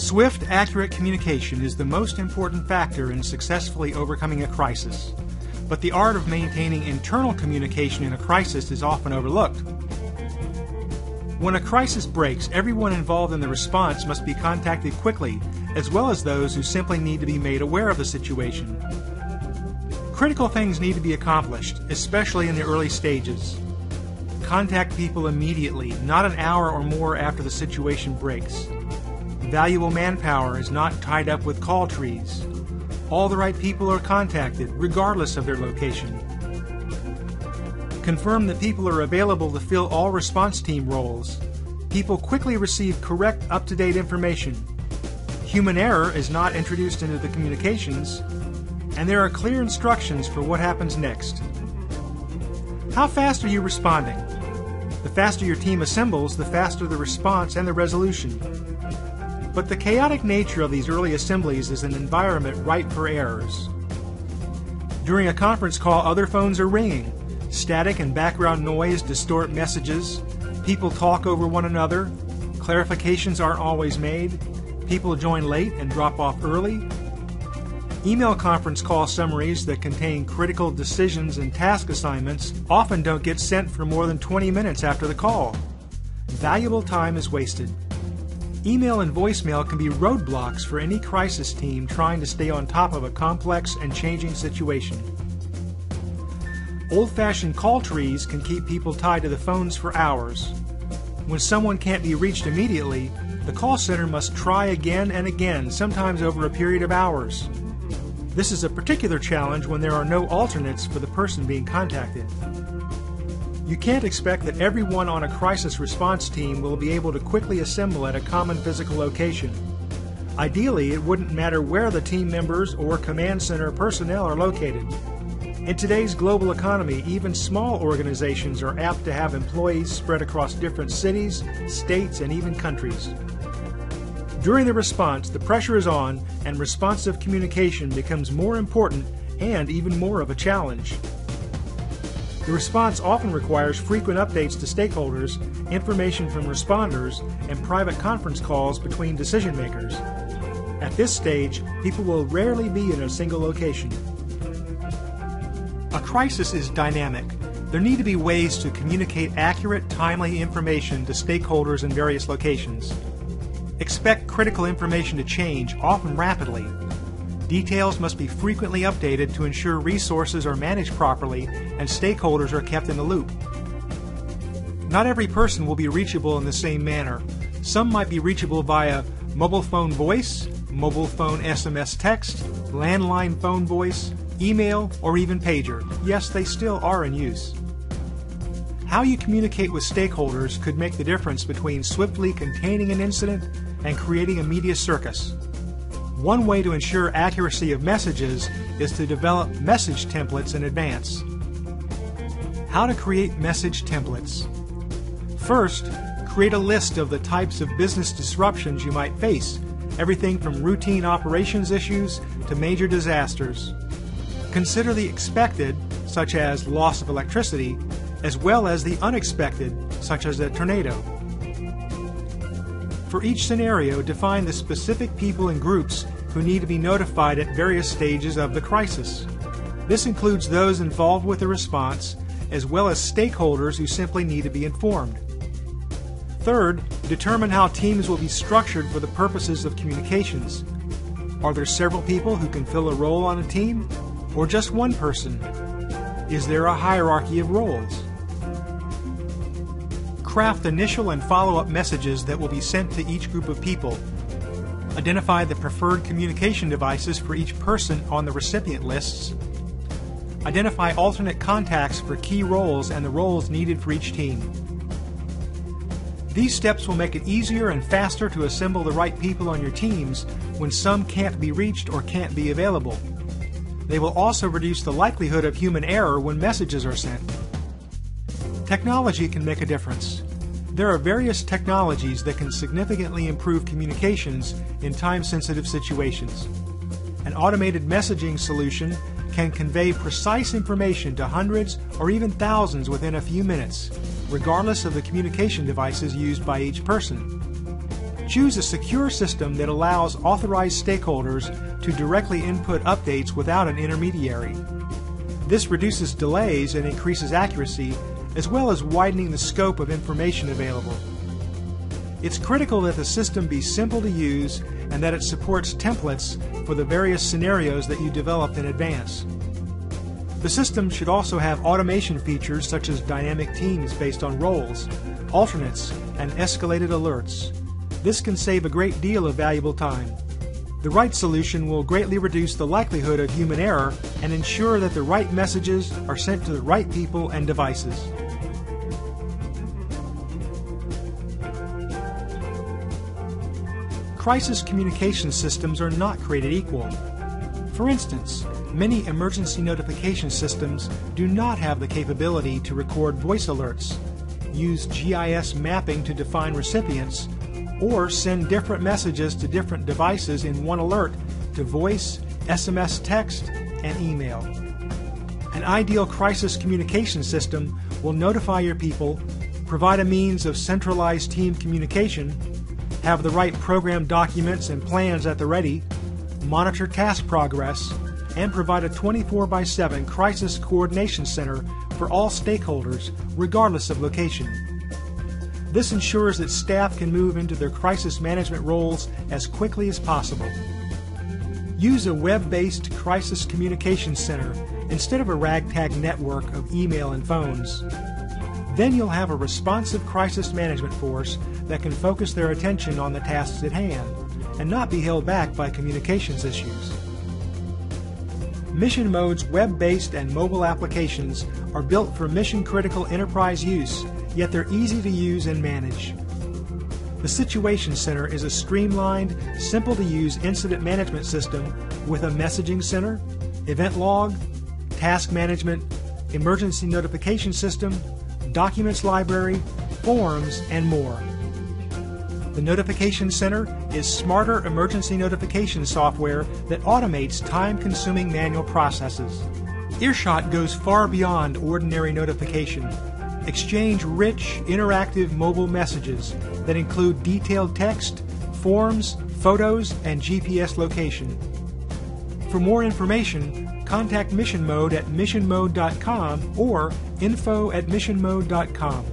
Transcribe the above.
Swift, accurate communication is the most important factor in successfully overcoming a crisis. But the art of maintaining internal communication in a crisis is often overlooked. When a crisis breaks, everyone involved in the response must be contacted quickly, as well as those who simply need to be made aware of the situation. Critical things need to be accomplished, especially in the early stages. Contact people immediately, not an hour or more after the situation breaks. Valuable manpower is not tied up with call trees. All the right people are contacted, regardless of their location. Confirm that people are available to fill all response team roles. People quickly receive correct, up-to-date information. Human error is not introduced into the communications, and there are clear instructions for what happens next. How fast are you responding? The faster your team assembles, the faster the response and the resolution. But the chaotic nature of these early assemblies is an environment ripe for errors. During a conference call, other phones are ringing. Static and background noise distort messages. People talk over one another. Clarifications aren't always made. People join late and drop off early. Email conference call summaries that contain critical decisions and task assignments often don't get sent for more than 20 minutes after the call. Valuable time is wasted. Email and voicemail can be roadblocks for any crisis team trying to stay on top of a complex and changing situation. Old-fashioned call trees can keep people tied to the phones for hours. When someone can't be reached immediately, the call center must try again and again, sometimes over a period of hours. This is a particular challenge when there are no alternates for the person being contacted. You can't expect that everyone on a crisis response team will be able to quickly assemble at a common physical location. Ideally, it wouldn't matter where the team members or command center personnel are located. In today's global economy, even small organizations are apt to have employees spread across different cities, states, and even countries. During the response, the pressure is on, and responsive communication becomes more important and even more of a challenge. The response often requires frequent updates to stakeholders, information from responders, and private conference calls between decision makers. At this stage, people will rarely be in a single location. A crisis is dynamic. There need to be ways to communicate accurate, timely information to stakeholders in various locations. Expect critical information to change, often rapidly. Details must be frequently updated to ensure resources are managed properly and stakeholders are kept in the loop. Not every person will be reachable in the same manner. Some might be reachable via mobile phone voice, mobile phone SMS text, landline phone voice, email, or even pager. Yes, they still are in use. How you communicate with stakeholders could make the difference between swiftly containing an incident and creating a media circus. One way to ensure accuracy of messages is to develop message templates in advance. How to create message templates. First, create a list of the types of business disruptions you might face, everything from routine operations issues to major disasters. Consider the expected, such as loss of electricity, as well as the unexpected, such as a tornado. For each scenario, define the specific people and groups who need to be notified at various stages of the crisis. This includes those involved with the response, as well as stakeholders who simply need to be informed. Third, determine how teams will be structured for the purposes of communications. Are there several people who can fill a role on a team, or just one person? Is there a hierarchy of roles? Craft initial and follow-up messages that will be sent to each group of people. Identify the preferred communication devices for each person on the recipient lists. Identify alternate contacts for key roles and the roles needed for each team. These steps will make it easier and faster to assemble the right people on your teams when some can't be reached or can't be available. They will also reduce the likelihood of human error when messages are sent. Technology can make a difference. There are various technologies that can significantly improve communications in time-sensitive situations. An automated messaging solution can convey precise information to hundreds or even thousands within a few minutes, regardless of the communication devices used by each person. Choose a secure system that allows authorized stakeholders to directly input updates without an intermediary. This reduces delays and increases accuracy, as well as widening the scope of information available. It's critical that the system be simple to use and that it supports templates for the various scenarios that you developed in advance. The system should also have automation features such as dynamic teams based on roles, alternates, and escalated alerts. This can save a great deal of valuable time. The right solution will greatly reduce the likelihood of human error and ensure that the right messages are sent to the right people and devices. Crisis communication systems are not created equal. For instance, many emergency notification systems do not have the capability to record voice alerts, use GIS mapping to define recipients, or send different messages to different devices in one alert to voice, SMS text, and email. An ideal crisis communication system will notify your people, provide a means of centralized team communication, have the right program documents and plans at the ready, monitor task progress, and provide a 24/7 crisis coordination center for all stakeholders, regardless of location. This ensures that staff can move into their crisis management roles as quickly as possible. Use a web-based crisis communication center instead of a ragtag network of email and phones. Then you'll have a responsive crisis management force that can focus their attention on the tasks at hand and not be held back by communications issues. Mission Mode's web-based and mobile applications are built for mission-critical enterprise use, yet they're easy to use and manage. The Situation Center is a streamlined, simple-to-use incident management system with a messaging center, event log, task management, emergency notification system, documents library, forms, and more. The Notification Center is smarter emergency notification software that automates time-consuming manual processes. Earshot goes far beyond ordinary notification. Exchange rich, interactive mobile messages that include detailed text, forms, photos, and GPS location. For more information, contact Mission Mode at missionmode.com or info@missionmode.com.